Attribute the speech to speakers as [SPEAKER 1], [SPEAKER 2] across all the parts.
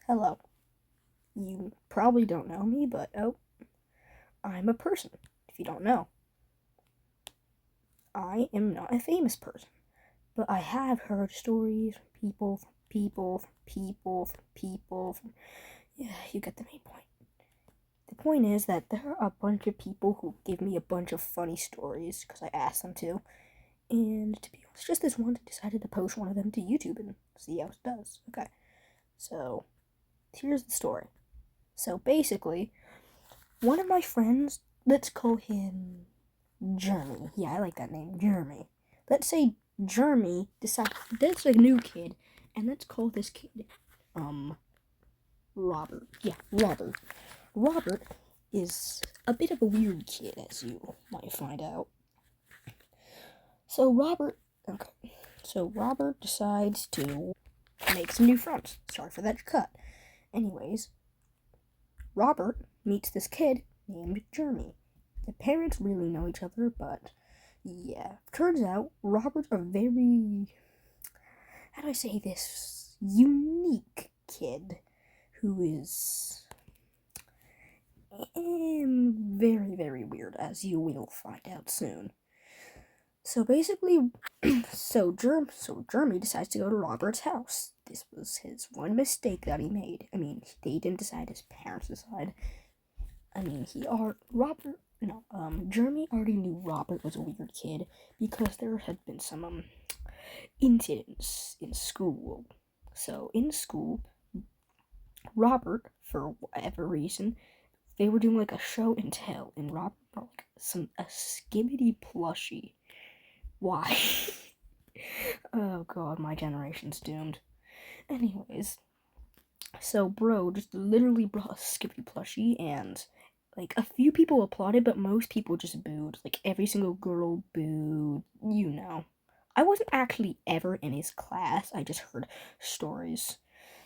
[SPEAKER 1] Hello. You probably don't know me, but I'm a person, if you don't know. I am not a famous person, but I have heard stories from people. Yeah, you get the main point. The point is that there are a bunch of people who give me a bunch of funny stories because I asked them to. And to be honest, just this one decided to post one of them to YouTube and see how it does. Okay, so here's the story. So basically, one of my friends, let's call him Jeremy. Yeah, I like that name, Jeremy. Let's say Jeremy decides that's a new kid, and let's call this kid, Robert. Yeah, Robert. Robert is a bit of a weird kid, as you might find out. So Robert decides to make some new friends. Sorry for that cut. Anyways, Robert meets this kid named Jeremy. The parents really know each other, but yeah. Turns out Robert's a very, how do I say this, unique kid who is very, very weird, as you will find out soon. So basically, Jeremy decides to go to Robert's house. This was his one mistake that he made. I mean, they didn't decide, his parents decided. I mean, Jeremy already knew Robert was a weird kid because there had been some, incidents in school. So, in school, Robert, for whatever reason, they were doing like a show and tell, and Robert brought like a Skibidi plushie. Why? Oh god, my generation's doomed. Anyways, so bro just literally brought a Skibidi plushie, and like a few people applauded, but most people just booed. Like every single girl booed. You know. I wasn't actually ever in his class. I just heard stories.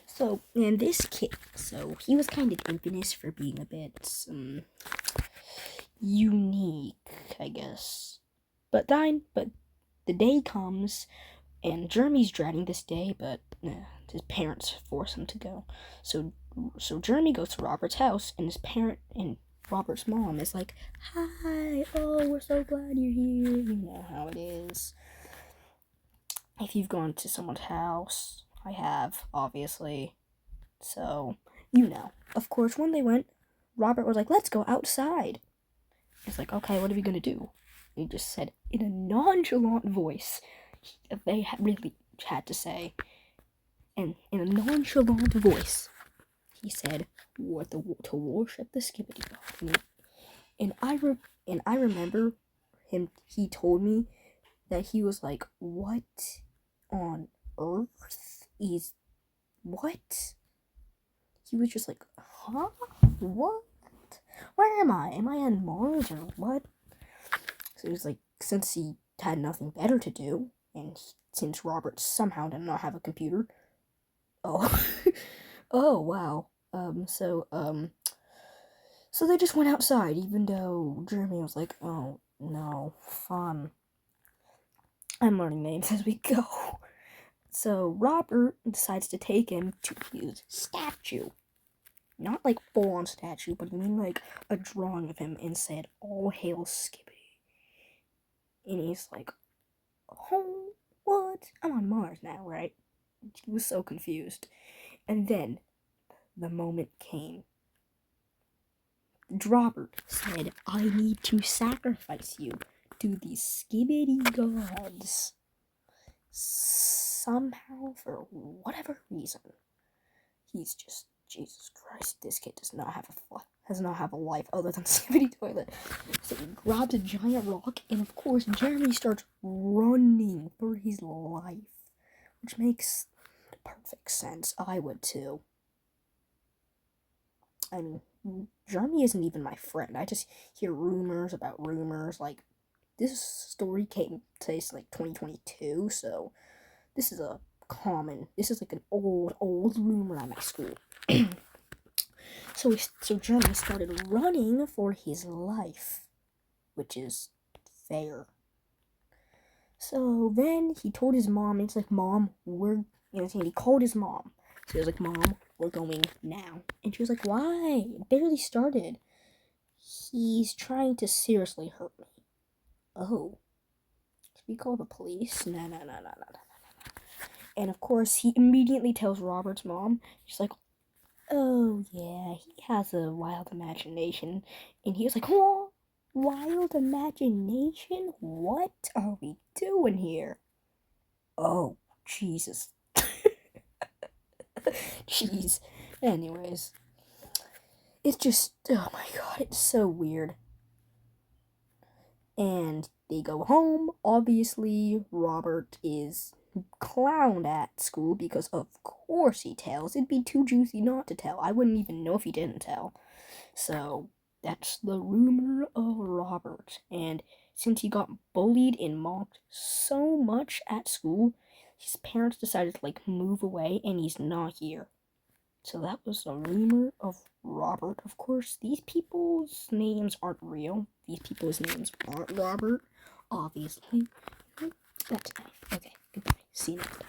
[SPEAKER 1] So, and this kid, so he was kind of infamous for being a bit unique, I guess. But the day comes, and Jeremy's dreading this day, but his parents force him to go. So Jeremy goes to Robert's house, and his parent and Robert's mom is like, "Hi, oh, we're so glad you're here." You know how it is. If you've gone to someone's house, I have, obviously. So, you know. Of course, when they went, Robert was like, "Let's go outside." It's like, "Okay, what are we gonna do?" He just said in a nonchalant voice, they really had to say, and in a nonchalant voice, he said, to worship the Skibidi God. And I remember him. He told me that he was like, "What on earth is what?" He was just like, "Huh? What? Where am I? Am I on Mars or what?" So he was like, since he had nothing better to do, and since Robert somehow did not have a computer, oh, oh wow. So they just went outside, even though Jeremy was like, "Oh no, fun. I'm learning names as we go." So Robert decides to take him to his statue. Not like full-on statue, but I mean like a drawing of him and said, "All hail Skibidi." And he's like, "Oh, what? I'm on Mars now, right?" He was so confused. And then the moment came. Robert said, "I need to sacrifice you to these Skibidi gods." Somehow, for whatever reason, he's just, Jesus Christ, this kid does not have a life other than Skibidi Toilet. So he grabs a giant rock, and of course, Jeremy starts running for his life, which makes perfect sense. I would too. I mean, Jeremy isn't even my friend. I just hear rumors about rumors. Like, this story came to us like 2022, so this is like an old rumor at my school. So Jeremy started running for his life, which is fair. So then he told his mom, it's like, "Mom, he called his mom. So he was like, "Mom, we're going now. And she was like, why? It barely started. He's trying to seriously hurt me. Oh. Should we call the police? No. And of course, he immediately tells Robert's mom. She's like, oh yeah, he has a wild imagination. And he was like, oh, wild imagination? What are we doing here? Oh, Jesus. Jeez. Anyways, it's just, oh my god, it's so weird. And they go home. Obviously, Robert is clowned at school because of course he tells. It'd be too juicy not to tell. I wouldn't even know if he didn't tell. So that's the rumor of Robert. And since he got bullied and mocked so much at school, his parents decided to move away, and he's not here. So that was the rumor of Robert. Of course, these people's names aren't real. These people's names aren't Robert, obviously. That's enough. Okay, goodbye. See you next time.